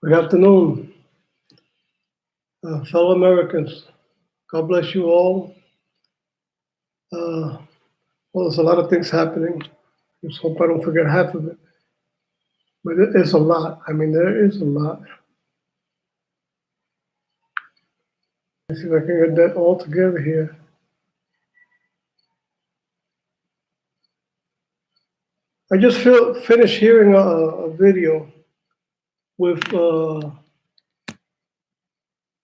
Good afternoon, fellow Americans. God bless you all. Well, there's a lot of things happening. Just hope I don't forget half of it. But it is a lot. I mean, there is a lot. Let's see if I can get that all together here. I just finished hearing a video with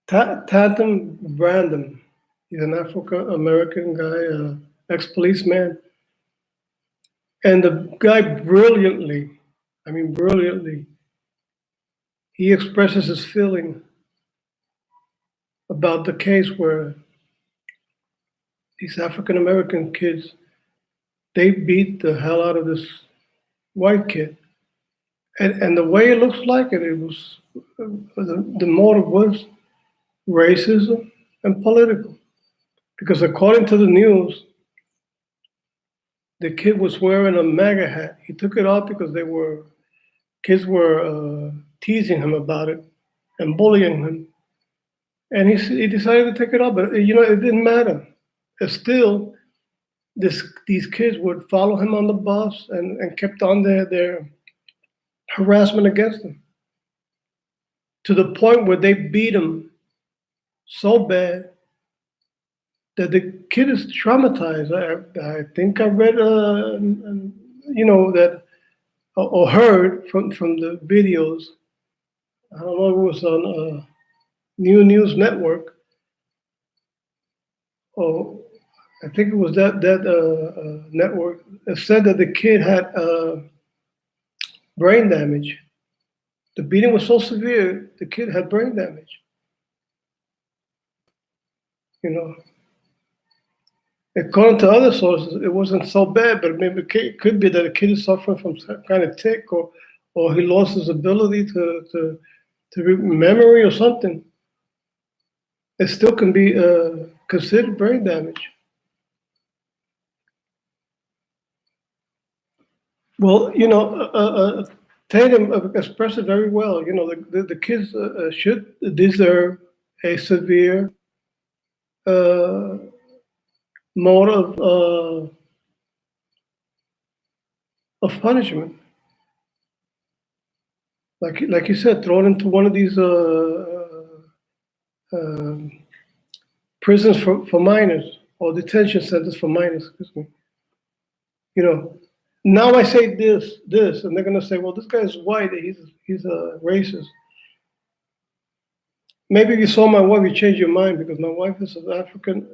Tatum Brandon. He's an African American guy, ex-policeman. And the guy brilliantly, I mean, brilliantly, he expresses his feeling about the case where these African American kids, they beat the hell out of this white kid. And the way it looks like it was, the motive was racism and political. Because according to the news, the kid was wearing a MAGA hat. He took it off because kids were teasing him about it and bullying him. And he decided to take it off, but it didn't matter. Still, these kids would follow him on the bus and kept on their harassment against him, to the point where they beat him so bad that the kid is traumatized. I think I read, that or heard from the videos. I don't know if it was on New News Network, or I think it was that network. It said that the kid had brain damage. The beating was so severe, the kid had brain damage. According to other sources, it wasn't so bad, but maybe it could be that the kid is suffering from some kind of tick, or he lost his ability to memory or something. It still can be considered brain damage. Well, Tatum expressed it very well. The kids should deserve a severe mode of punishment. Like you said, thrown into one of these prisons for minors, or detention centers for minors. Excuse me. Now I say this, and they're gonna say, "Well, this guy's white. He's a racist." Maybe if you saw my wife, you change your mind, because my wife is of African.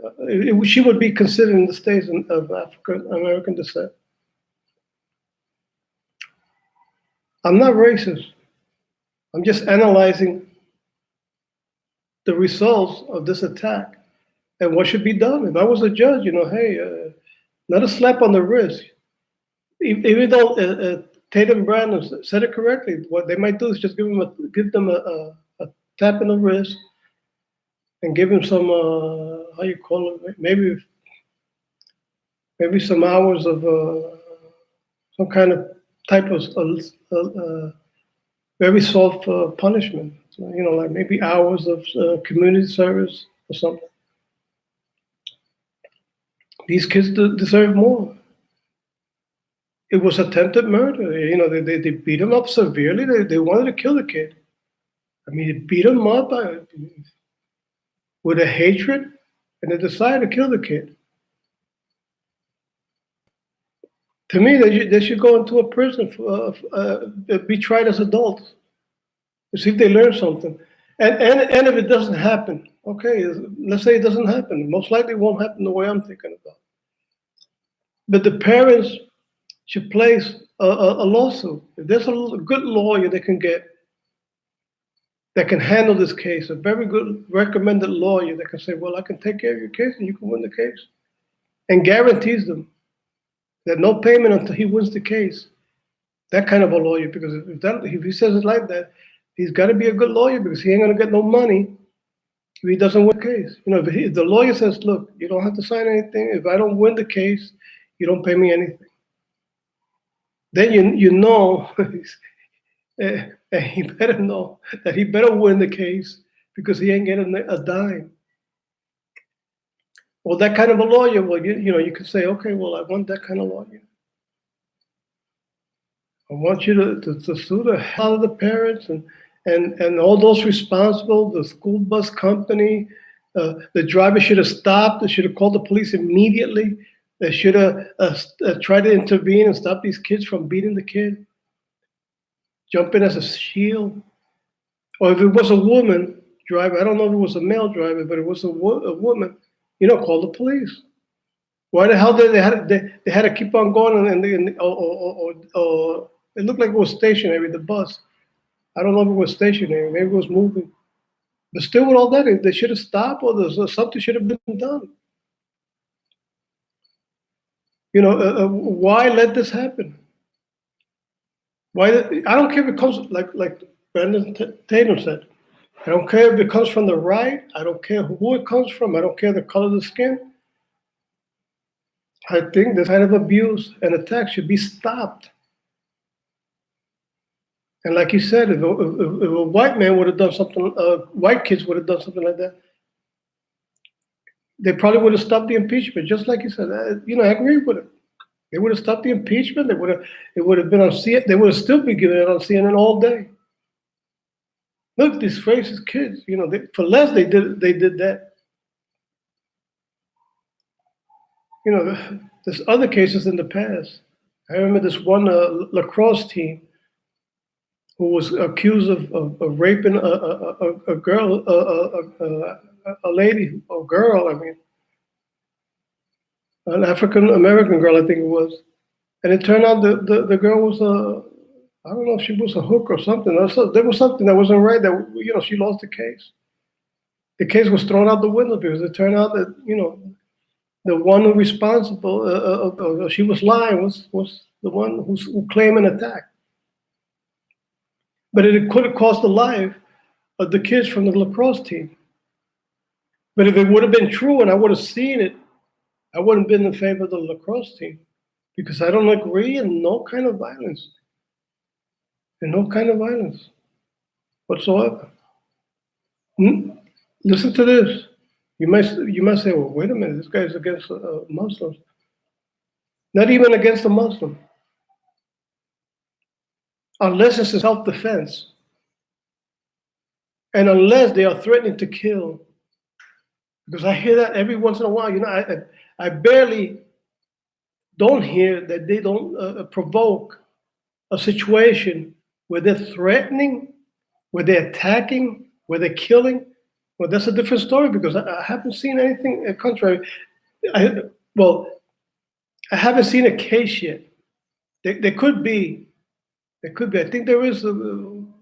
She would be considered in the States of African American descent. I'm not racist. I'm just analyzing the results of this attack and what should be done. If I was a judge, hey, not a slap on the wrist. Even though Tatum Brandon said it correctly, what they might do is just give them a tap in the wrist and give him some how you call it, maybe some hours of some kind of type of very soft punishment. Like maybe hours of community service or something. These kids deserve more. It was attempted murder. They beat him up severely. They wanted to kill the kid. I mean, they beat him up with a hatred, and they decided to kill the kid. To me, they should go into a prison, be tried as adults, to see if they learn something. And if it doesn't happen, okay, let's say it doesn't happen. Most likely it won't happen the way I'm thinking about. But the parents should place a lawsuit. If there's a good lawyer they can get that can handle this case, a very good recommended lawyer that can say, well, I can take care of your case and you can win the case, and guarantees them that no payment until he wins the case. That kind of a lawyer, because if he says it like that, he's got to be a good lawyer, because he ain't going to get no money if he doesn't win the case. If the lawyer says, look, you don't have to sign anything. If I don't win the case, you don't pay me anything. Then And he better know that he better win the case because he ain't getting a dime. Well, that kind of a lawyer, well, you know, you could say, okay, well, I want that kind of lawyer. I want you to sue the hell out of the parents and all those responsible, the school bus company. The driver should have stopped. They should have called the police immediately. They should have tried to intervene and stop these kids from beating the kid. Jump in as a shield. Or if it was a woman driver, I don't know if it was a male driver, but it was a woman, you know, call the police. Why the hell did they had to keep on going or it looked like it was stationary, the bus. I don't know if it was stationary, maybe it was moving. But still with all that, they should have stopped or something should have been done. You know, why let this happen? Why? I don't care if it comes like Brandon Tatum said. I don't care if it comes from the right. I don't care who it comes from. I don't care the color of the skin. I think this kind of abuse and attack should be stopped. And like you said, if a white man would have done something, white kids would have done something like that, they probably would have stopped the impeachment. Just like you said, you know, I agree with it. They would have stopped the impeachment. It would have been on CNN. They would have still been giving it on CNN all day. Look, these racist kids. You know, for less they did that. You know, there's other cases in the past. I remember this one lacrosse team who was accused of raping a girl, a lady, a girl. I mean, an African American girl, I think it was. And it turned out the girl was I don't know if she was a hook or something. There was something that wasn't right. That, you know, she lost the case. The case was thrown out the window because it turned out that, you know, the one who responsible, she was lying, was the one who claimed an attack. But it could have cost the life of the kids from the lacrosse team. But if it would have been true and I would have seen it, I wouldn't have been in favor of the lacrosse team because I don't agree in no kind of violence. In no kind of violence whatsoever. Listen to this. You might say, well, wait a minute, this guy's against Muslims. Not even against a Muslim. Unless it's a self-defense. And unless they are threatening to kill. Because I hear that every once in a while. You know, I barely don't hear that they don't provoke a situation where they're threatening, where they're attacking, where they're killing. Well, that's a different story because I haven't seen anything contrary. I haven't seen a case yet. There could be. There could be. I think there is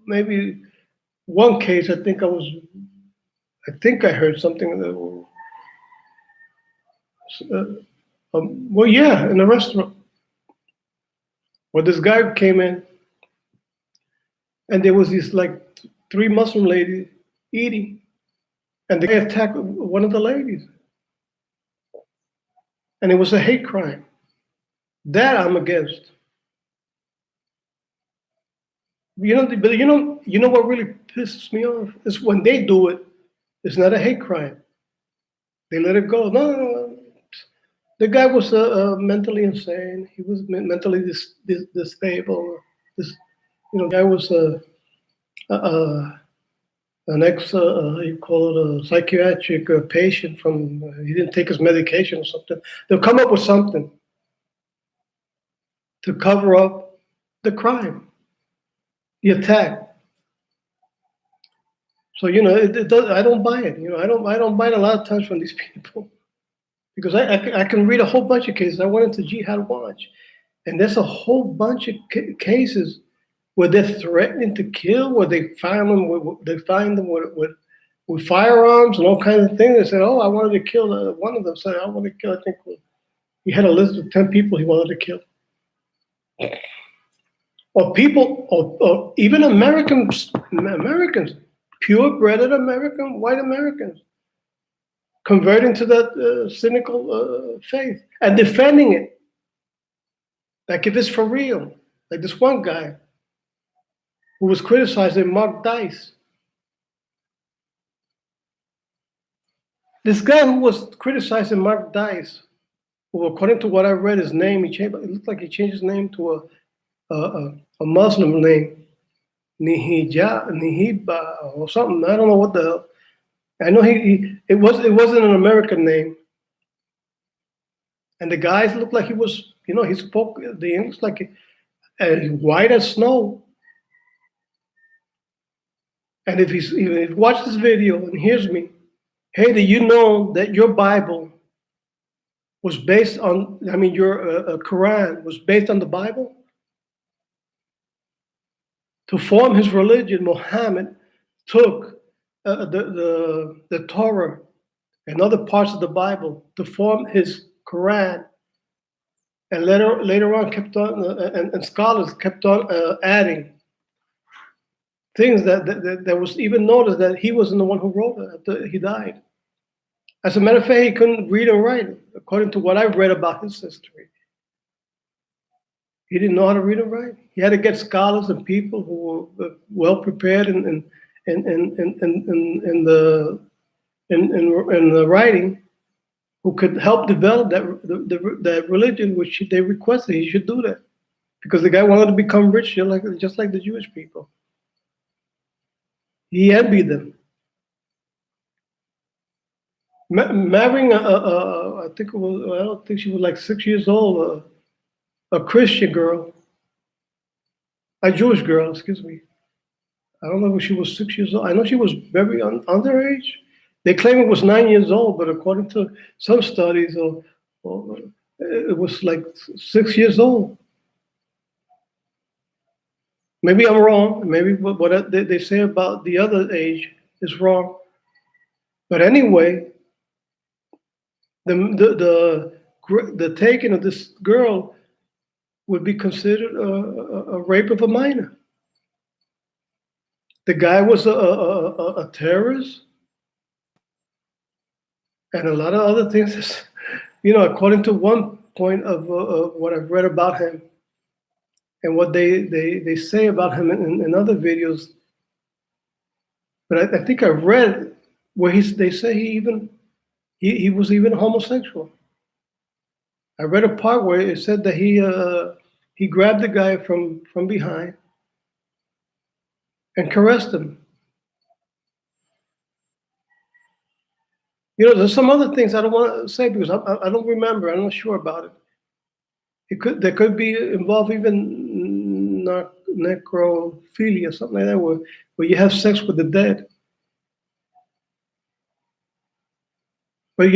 maybe one case. I think I heard something that. Well, yeah, in a restaurant where this guy came in, and there was these like 3 Muslim ladies eating, and they attacked one of the ladies, and it was a hate crime. That I'm against. You know what really pisses me off is when they do it. It's not a hate crime. They let it go. No. The guy was mentally insane. He was mentally disabled. Guy was an you call it a psychiatric patient from. He didn't take his medication or something. They'll come up with something to cover up the crime, the attack. So it does. I don't buy it. I don't buy it a lot of times from these people. Because I can read a whole bunch of cases. I went into Jihad Watch, and there's a whole bunch of cases where they're threatening to kill, where they find them with firearms and all kinds of things. They said, "Oh, I wanted to kill." One of them said, "I want to kill." I think he had a list of 10 people he wanted to kill, or people, or even Americans, purebred American, white Americans. Converting to that cynical faith and defending it, like if it's for real. Like this one guy, who was criticizing Mark Dice. This guy who was criticizing Mark Dice, who, according to what I read, his name, it looked like he changed his name to a Muslim name, Nihiba or something. I don't know what the hell. I know it wasn't an American name. And the guys looked like he was, he spoke the English like white as snow. And if he watched this video and hears me, hey, do you know that your Bible was based on, your Quran was based on the Bible? To form his religion, Muhammad took the Torah and other parts of the Bible to form his Quran. And later on kept on, and scholars kept on adding things that was even noticed that he wasn't the one who wrote it after he died. As a matter of fact, he couldn't read and write, according to what I've read about his history. He didn't know how to read and write. He had to get scholars and people who were well prepared in the writing, who could help develop that religion, which they requested he should do that, because the guy wanted to become rich, just like the Jewish people. He envied them. Marrying I don't think she was like 6 years old, a Christian girl, a Jewish girl, excuse me. I don't know if she was 6 years old. I know she was very underage. They claim it was 9 years old, but according to some studies, it was like 6 years old. Maybe I'm wrong. Maybe what they say about the other age is wrong. But anyway, the taking of this girl would be considered a rape of a minor. The guy was a terrorist, and a lot of other things. According to one point of what I've read about him, and what they say about him in other videos. But I think I read where they say he was even homosexual. I read a part where it said that he grabbed the guy from behind and caressed him. There's some other things I don't want to say because I don't remember. I'm not sure about it. There could be involved even necrophilia, something like that, where you have sex with the dead. But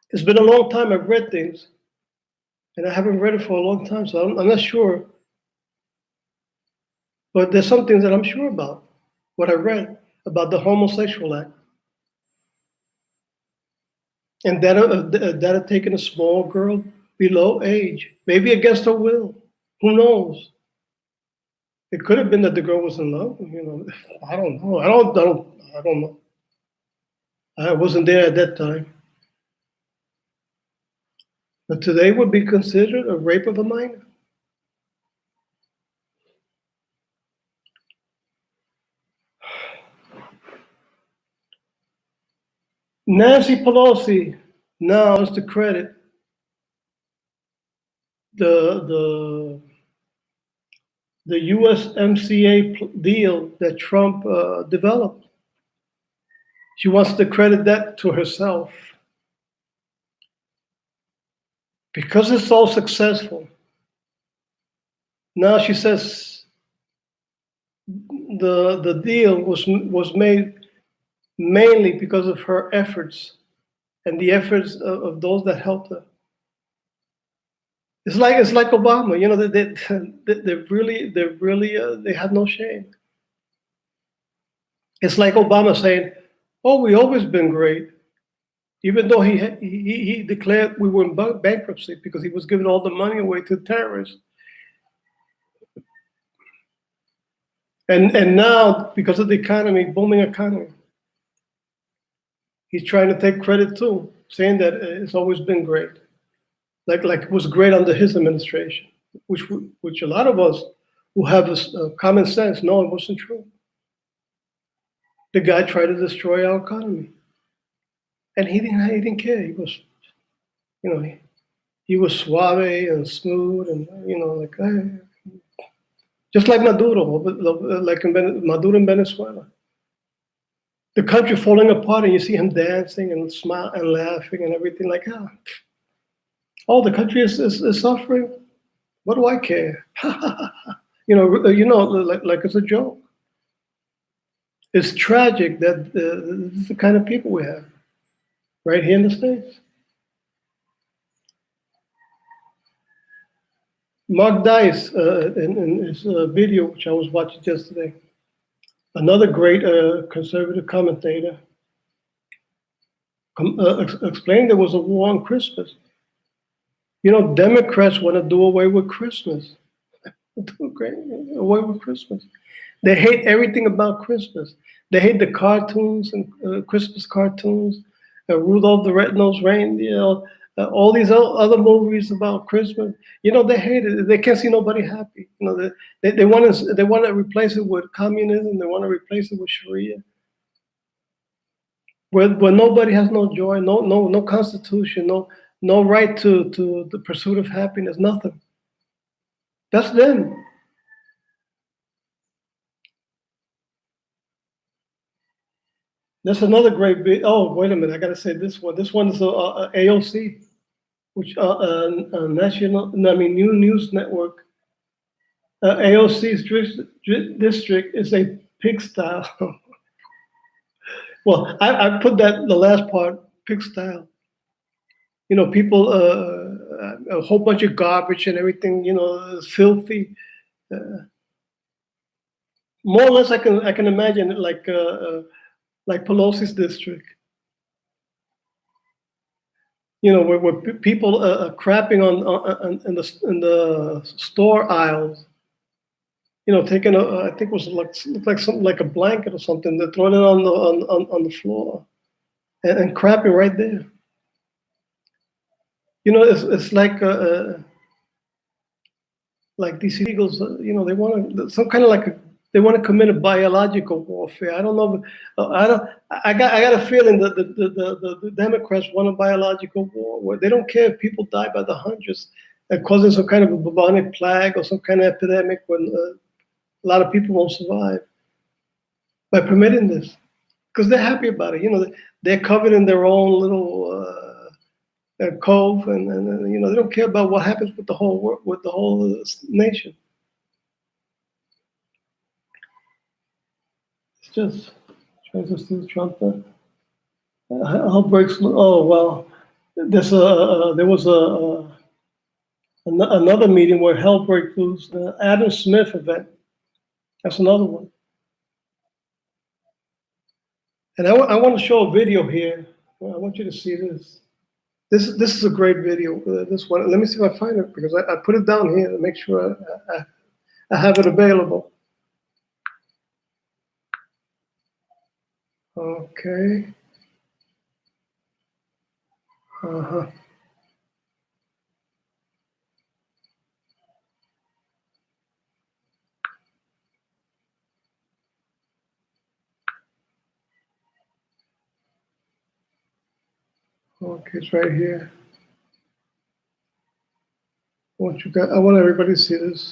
it's been a long time I've read things, and I haven't read it for a long time, so I'm not sure. But there's some things that I'm sure about, what I read about the homosexual act. And that had taken a small girl below age, maybe against her will. Who knows? It could have been that the girl was in love. I don't know. I don't know. I wasn't there at that time. But today would be considered a rape of a minor. Nancy Pelosi now is to credit the USMCA deal that Trump developed. She wants to credit that to herself. Because it's so successful, now she says the deal was made mainly because of her efforts and the efforts of those that helped her. It's like Obama, they had no shame. It's like Obama saying, "Oh, we always been great," even though he declared we were in bankruptcy because he was giving all the money away to terrorists. And now, because of the economy, booming economy, he's trying to take credit too, saying that it's always been great, like it was great under his administration, which a lot of us who have common sense. No, it wasn't true. The guy tried to destroy our economy, and he didn't care. He was, you know, he was suave and smooth, and like just like Maduro, like Maduro in Venezuela. The country falling apart, and you see him dancing and smile and laughing and everything. Like, oh, the country is suffering. What do I care? Like it's a joke. It's tragic that this is the kind of people we have right here in the States. Mark Dice, in his video, which I was watching yesterday, another great conservative commentator, explained there was a war on Christmas. Democrats want to do away with Christmas. Away with Christmas. They hate everything about Christmas. They hate the cartoons and Christmas cartoons, Rudolph the Red-Nosed Reindeer, all these other movies about Christmas. They hate it. They can't see nobody happy. They want to replace it with communism. They want to replace it with Sharia, where nobody has no joy, no constitution, no right to the pursuit of happiness, nothing. That's them. That's another great video. Oh, wait a minute! I gotta say this one. This one is AOC, which national, I mean, New News Network. AOC's district is a pigsty. Well, I put that the last part, pigsty. People, a whole bunch of garbage and everything. Filthy. More or less, I can imagine it like Pelosi's district. Where people are crapping on in the store aisles. Taking I think it was looked like something like a blanket or something. They're throwing it on the floor and crapping right there. It's like these eagles. They want to some kind of they want to commit a biological warfare. I don't know. I don't. I got a feeling that the Democrats want a biological war where they don't care if people die by the hundreds, causing some kind of a bubonic plague or some kind of epidemic when a lot of people won't survive by permitting this because they're happy about it. They're covered in their own little cove, and they don't care about what happens with the whole nation. It's just tries to steal Trump. Outbreaks. Oh well, there was another meeting where hell breaks loose. The Adam Smith event. That's another one. And I want to show a video here. I want you to see this. This is a great video. This one. Let me see if I find it because I put it down here to make sure I have it available. Okay. Uh-huh. Okay, it's right here. I want everybody to see this.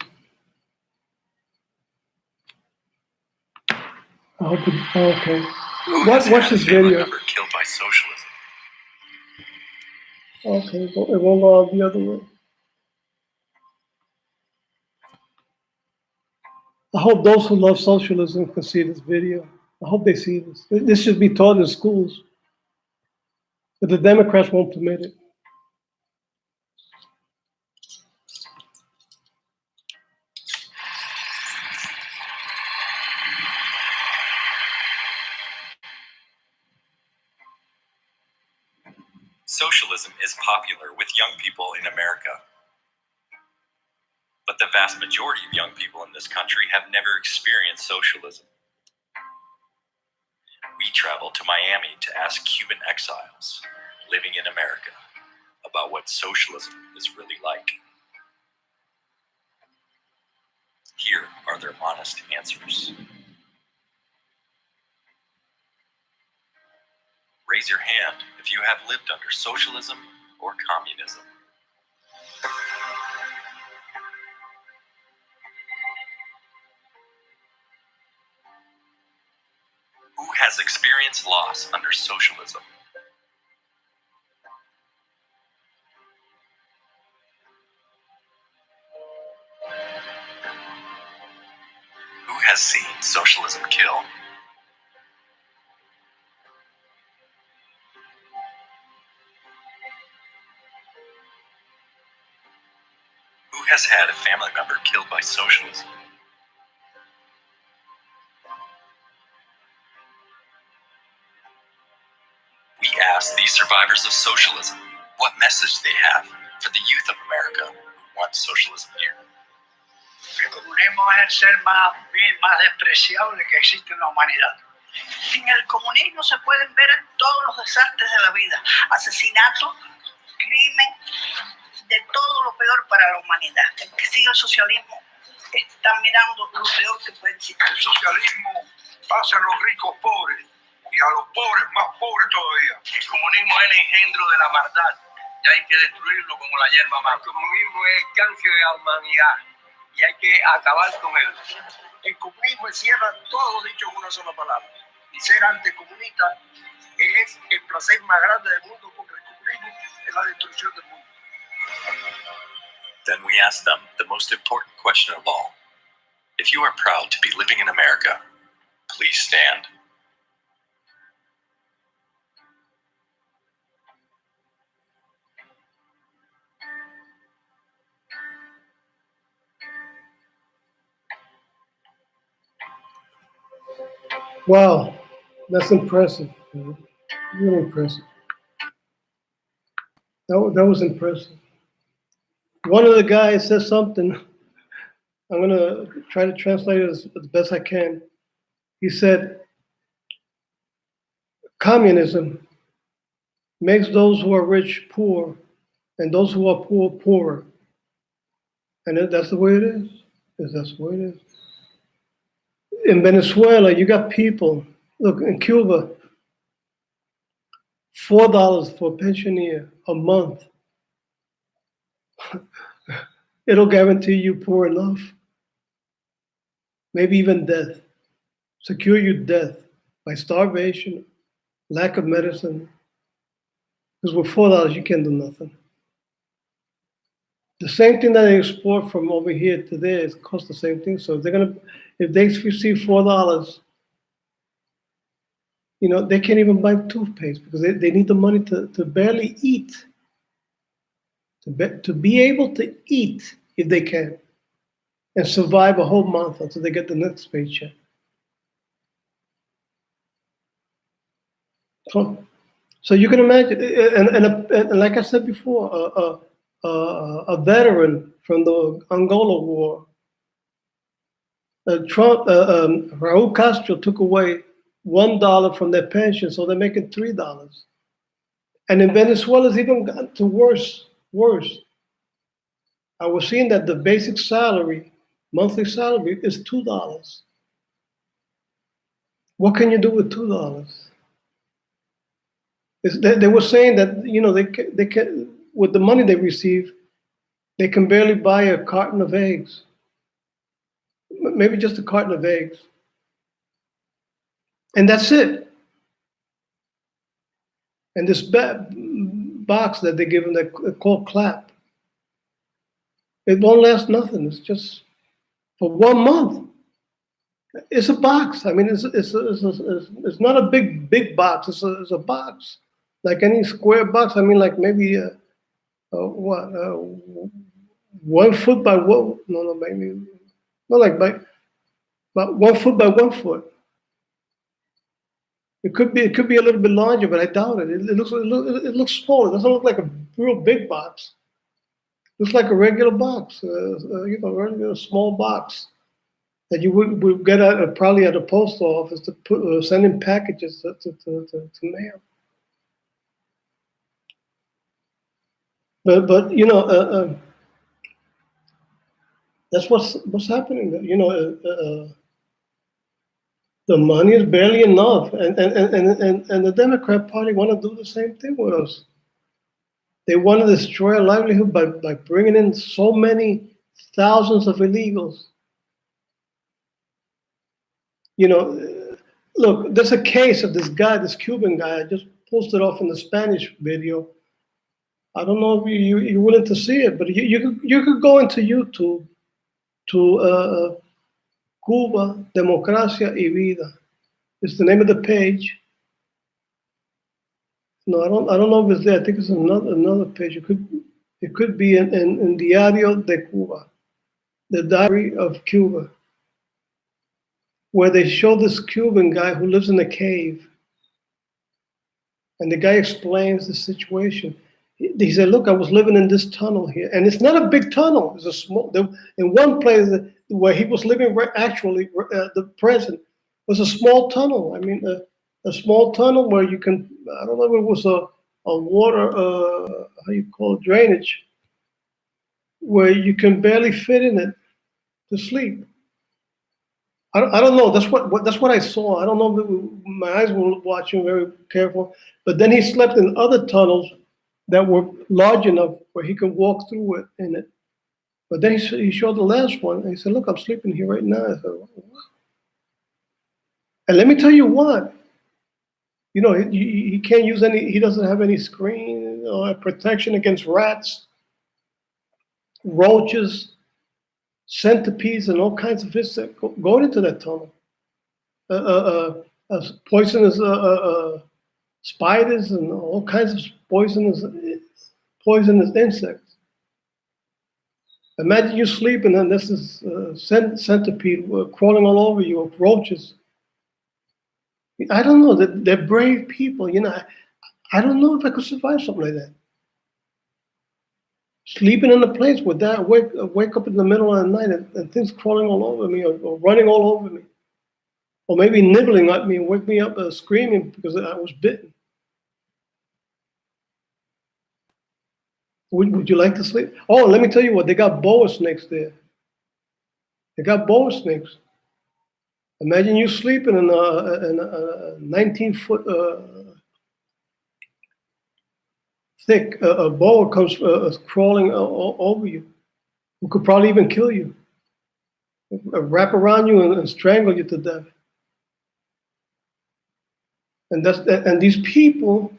I hope it. Okay. Watch this video. Killed by socialism. Okay, it won't go out the other way. I hope those who love socialism can see this video. I hope they see this. This should be taught in schools, but the Democrats won't permit it. Socialism is popular with young people in America. But the vast majority of young people in this country have never experienced socialism. We traveled to Miami to ask Cuban exiles living in America about what socialism is really like. Here are their honest answers. Raise your hand if you have lived under socialism or communism. Who has experienced loss under socialism? Who has seen socialism kill? Who has had a family member killed by socialism? We asked these survivors of socialism what message they have for the youth of America who want socialism here. El comunismo es el ser más despreciable que existe en la humanidad. En el comunismo se pueden ver todos los desastres de la vida, asesinato, crimen, de todo lo peor para la humanidad. El que sigue el socialismo está mirando lo peor que puede existir. El socialismo hace a los ricos pobres y a los pobres más pobres todavía. El comunismo es el engendro de la maldad y hay que destruirlo como la hierba mala. El comunismo es el cáncer de la humanidad y hay que acabar con él. El comunismo encierra todo dicho en una sola palabra. Y ser anticomunista es el placer más grande del mundo porque el comunismo es la destrucción del mundo. Then we asked them the most important question of all. If you are proud to be living in America, please stand. Wow, that's impressive. Really impressive. That was impressive. One of the guys said something. I'm gonna try to translate it as best I can. He said, communism makes those who are rich poor, and those who are poor poorer. And that's the way it is. That's the way it is. In Venezuela, you got people, look, in Cuba, $4 for a pensioner a month. It'll guarantee you poor enough. Maybe even death. Secure you death by starvation, lack of medicine. Because with $4, you can't do nothing. The same thing that they export from over here to there is cost the same thing. So if they receive $4, they can't even buy toothpaste because they need the money to barely eat. To be able to eat if they can and survive a whole month until they get the next paycheck. So you can imagine, and like I said before, a veteran from the Angola War, Raul Castro took away $1 from their pension, so they're making $3. And in Venezuela, it's even gotten to worse. I was seeing that the basic salary, monthly salary, is $2. What can you do with $2? They were saying that they can with the money they receive, they can barely buy a carton of eggs, maybe just a carton of eggs, and that's it. And this box that they give them, they call clap, it won't last nothing. It's just for 1 month. It's a box. I mean, it's not a big box. It's a box, like any square box. I mean, like maybe 1 foot by what? No, maybe not like about 1 foot by 1 foot. It could be a little bit larger, but I doubt it. It looks small. It doesn't look like a real big box. It looks like a regular box, regular small box that you would get probably at the post office to send in packages to mail. But That's what's happening. The money is barely enough, and the Democrat Party want to do the same thing with us. They want to destroy our livelihood by bringing in so many thousands of illegals. Look, there's a case of this guy, this Cuban guy. I just posted off in the Spanish video. I don't know if you're willing to see it, but you could go into YouTube to Cuba, Democracia y Vida. It's the name of the page. No, I don't know if it's there. I think it's another page. It could be in Diario de Cuba, the Diary of Cuba, where they show this Cuban guy who lives in a cave, and the guy explains the situation. He said, "Look, I was living in this tunnel here, and it's not a big tunnel. It's a small. In one place where he was living, actually, the present was a small tunnel. I mean, a small tunnel where you can. I don't know if it was a water, how you call it, drainage, where you can barely fit in it to sleep. I don't know. That's what I saw. I don't know if my eyes were watching very careful. But then he slept in other tunnels that were large enough where he could walk through it in it. But then he showed the last one, and he said, "Look, I'm sleeping here right now." I said, "What?" And let me tell you what. He can't use any. He doesn't have any screen or protection against rats, roaches, centipedes, and all kinds of insects going into that tunnel. Poisonous spiders and all kinds of poisonous insects. Imagine you sleeping and this is centipede crawling all over you, or roaches. I don't know. They're brave people. I don't know if I could survive something like that. Sleeping in a place where that wake up in the middle of the night and things crawling all over me or running all over me, or maybe nibbling at me and wake me up screaming because I was bitten. Would you like to sleep? Oh, let me tell you what, they got boa snakes there. They got boa snakes. Imagine you sleeping in a 19-foot thick a boa comes crawling over you, who could probably even kill you, wrap around you and strangle you to death. And these people,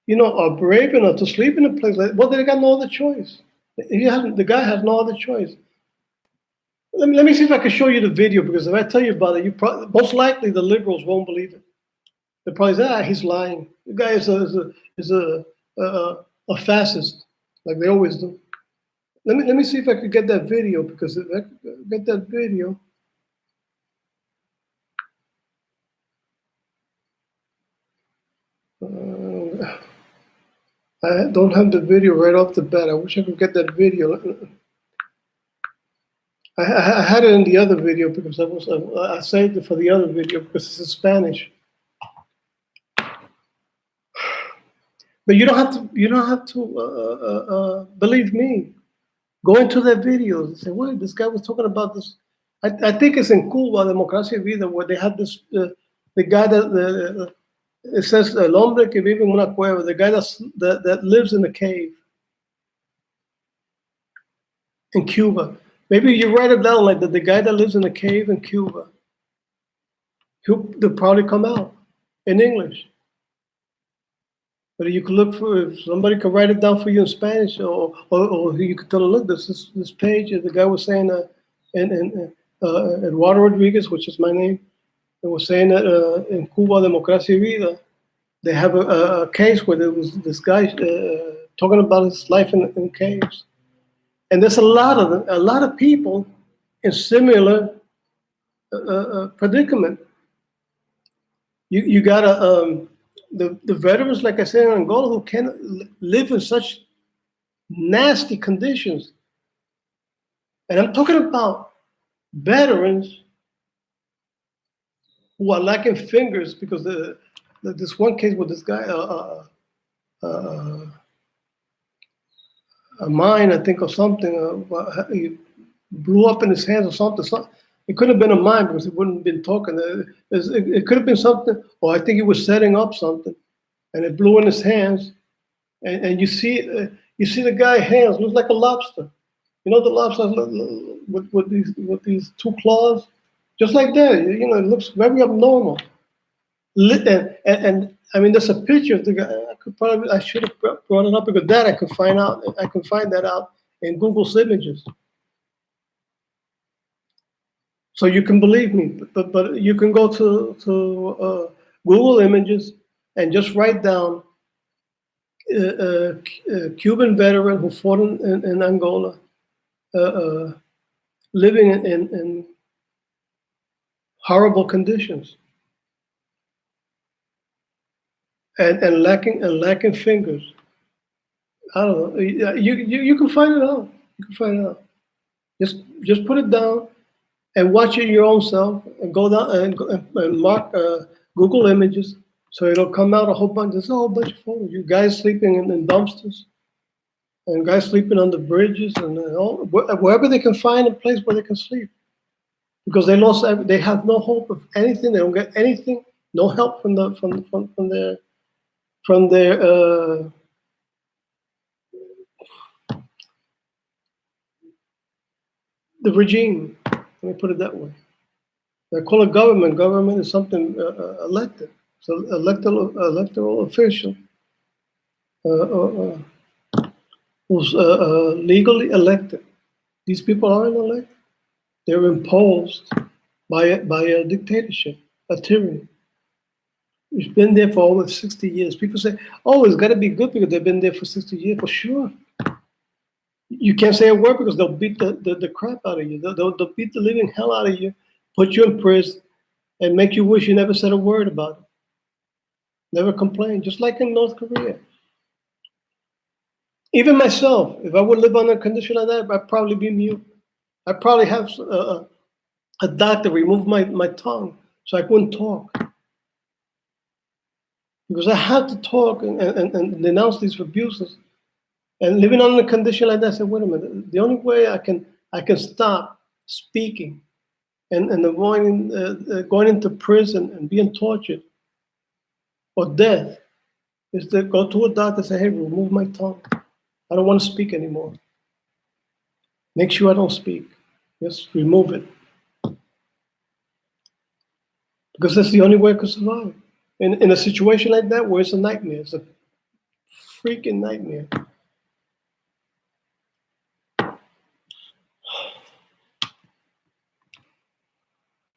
are brave enough to sleep in a place like. Well, they got no other choice. The guy has no other choice. Let me see if I can show you the video, because if I tell you about it, most likely the liberals won't believe it. They'll probably say, he's lying. The guy is a fascist, like they always do. Let me see if I could get that video, because if I could get that video. I don't have the video right off the bat. I wish I could get that video. I had it in the other video because I saved it for the other video because it's in Spanish. But you don't have to believe me. Go into their videos and say, "Wait, this guy was talking about this." I think it's in Cuba, Democracia y Vida, where they had this the guy that it says el hombre que vive en una cueva, the guy that lives in a cave in Cuba. Maybe you write it down like that. The guy that lives in a cave in Cuba, they'll probably come out in English. But you could look for, if somebody could write it down for you in Spanish, or you could tell them, look, this page. The guy was saying Eduardo Rodriguez, which is my name, it was saying that in Cuba, Democracia y Vida, they have a case where there was this guy talking about his life in caves. And there's a lot of people in similar predicament. You got the veterans, like I said, in Angola, who can live in such nasty conditions. And I'm talking about veterans who are lacking fingers, because this one case with this guy, a mine, I think, or something. blew up in his hands or something. It could have been a mine because he wouldn't have been talking. It could have been something, or I think he was setting up something, and it blew in his hands. And you see the guy's hands look like a lobster. You know the lobsters with these two claws, just like that. You know, it looks very abnormal. And I mean, there's a picture of the guy. I should have brought it up because that I could find out. I can find that out in Google's images. So you can believe me, but you can go to Google Images and just write down Cuban veteran who fought in Angola, living in horrible conditions and lacking fingers. I don't know. You can find it out. You can find it out. Just put it down and watch it your own self, and go down and mark Google Images, so it'll come out a whole bunch. There's a whole bunch of photos. You guys sleeping in dumpsters, and guys sleeping on the bridges, and wherever they can find a place where they can sleep, because they lost. They have no hope of anything. They don't get anything. No help from their the regime. Let me put it that way. They call it government. Government is something elected. So electoral official who's legally elected. These people aren't elected. They're imposed by a dictatorship, a tyranny. It's been there for over 60 years. People say, oh, it's got to be good because they've been there for 60 years. For sure. You can't say a word because they'll beat the crap out of you. They'll beat the living hell out of you, put you in prison, and make you wish you never said a word about it. Never complain, just like in North Korea. Even myself, if I would live under a condition like that, I'd probably be mute. I'd probably have a doctor remove my tongue so I couldn't talk. Because I have to talk and denounce these abuses. And living under a condition like that, I said, wait a minute, the only way I can stop speaking and avoiding going into prison and being tortured or death is to go to a doctor and say, hey, remove my tongue. I don't want to speak anymore. Make sure I don't speak. Just remove it. Because that's the only way I could survive. In a situation like that where it's a nightmare, it's a freaking nightmare.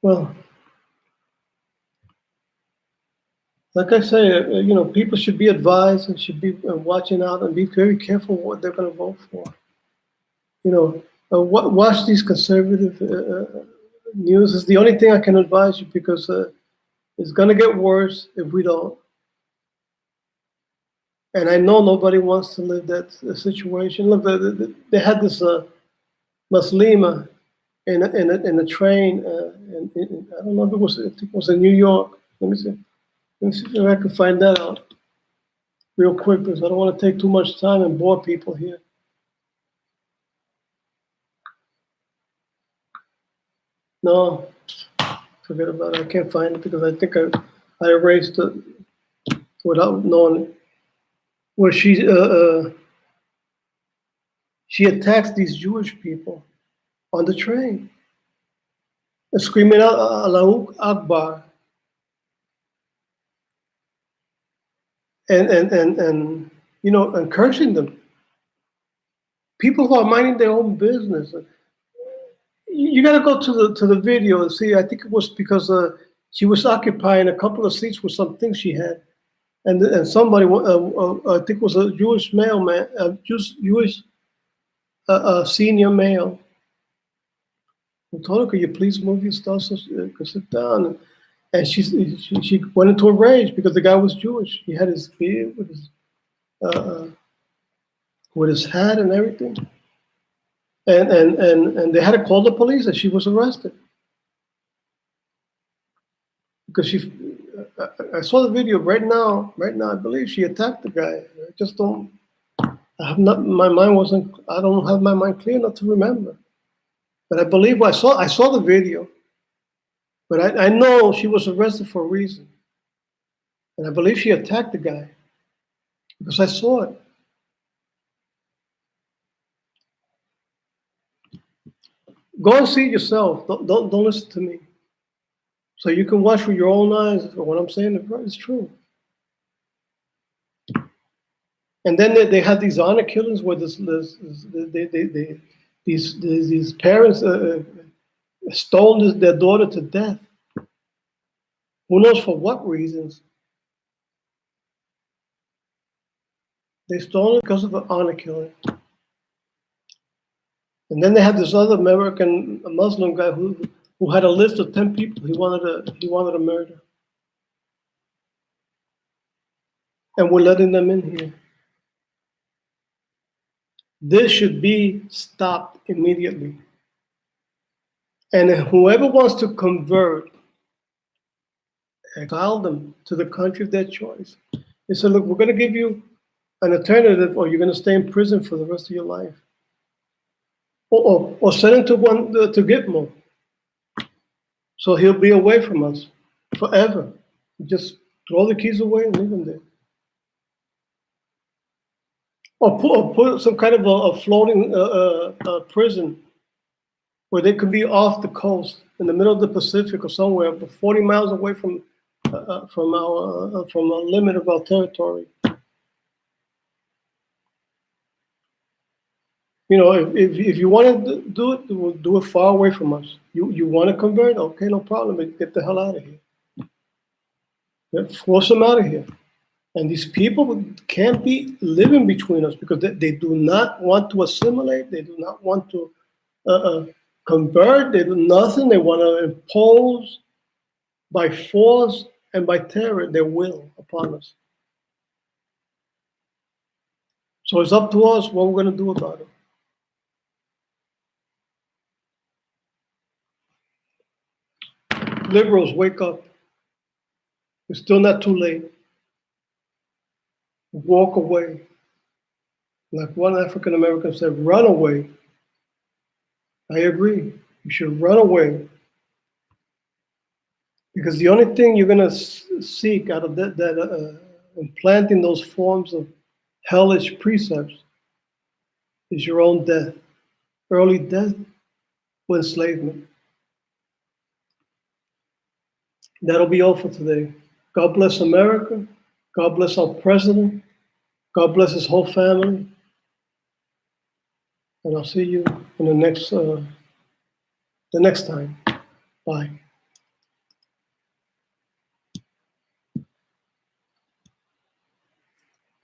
Well, like I say, people should be advised and should be watching out and be very careful what they're going to vote for. Watch these conservative news. Is the only thing I can advise you because it's going to get worse if we don't. And I know nobody wants to live that situation. Look, they had this Muslima in a train. I don't know if I think it was in New York. Let me see if I can find that out real quick because I don't want to take too much time and bore people here. No, forget about it. I can't find it because I think I erased it without knowing it. Where she attacks these Jewish people on the train, and screaming out Allahu Akbar, and cursing them. People who are minding their own business. You got to go to the video and see. I think it was because she was occupying a couple of seats with some things she had, and somebody, I think it was a Jewish male man, Jewish senior male, who told her, "Could you please move your stuff so she could sit down?" And she went into a rage because the guy was Jewish. He had his beard with his hat and everything. And they had to call the police, and she was arrested because I saw the video right now. I believe she attacked the guy. I just don't. My mind wasn't. I don't have my mind clear enough to remember. But I believe I saw the video. But I know she was arrested for a reason. And I believe she attacked the guy because I saw it. Go and see it yourself. Don't listen to me. So you can watch with your own eyes if what I'm saying is true. And then they have these honor killings where these parents stole their daughter to death. Who knows for what reasons? They stole it because of an honor killing. And then they had this other American Muslim guy who had a list of 10 people he wanted to murder. And we're letting them in here. This should be stopped immediately. And whoever wants to convert, exile them to the country of their choice. They said, look, we're going to give you an alternative, or you're going to stay in prison for the rest of your life. Or send him to Gitmo. So he'll be away from us forever. Just throw the keys away and leave him there. Or put some kind of a floating prison where they could be off the coast in the middle of the Pacific or somewhere, but 40 miles away from a limit of our territory. You know, if you want to do it, we'll do it far away from us. You want to convert? Okay, no problem. But get the hell out of here. Yeah, force them out of here. And these people can't be living between us because they do not want to assimilate. They do not want to convert. They do nothing. They want to impose by force and by terror their will upon us. So it's up to us what we're going to do about it. Liberals, wake up. It's still not too late. Walk away. Like one African American said, run away. I agree. You should run away. Because the only thing you're going to seek out of implanting those forms of hellish precepts is your own death. Early death or enslavement. That'll be all for today. God bless America. God bless our president. God bless his whole family. And I'll see you in the next time. Bye.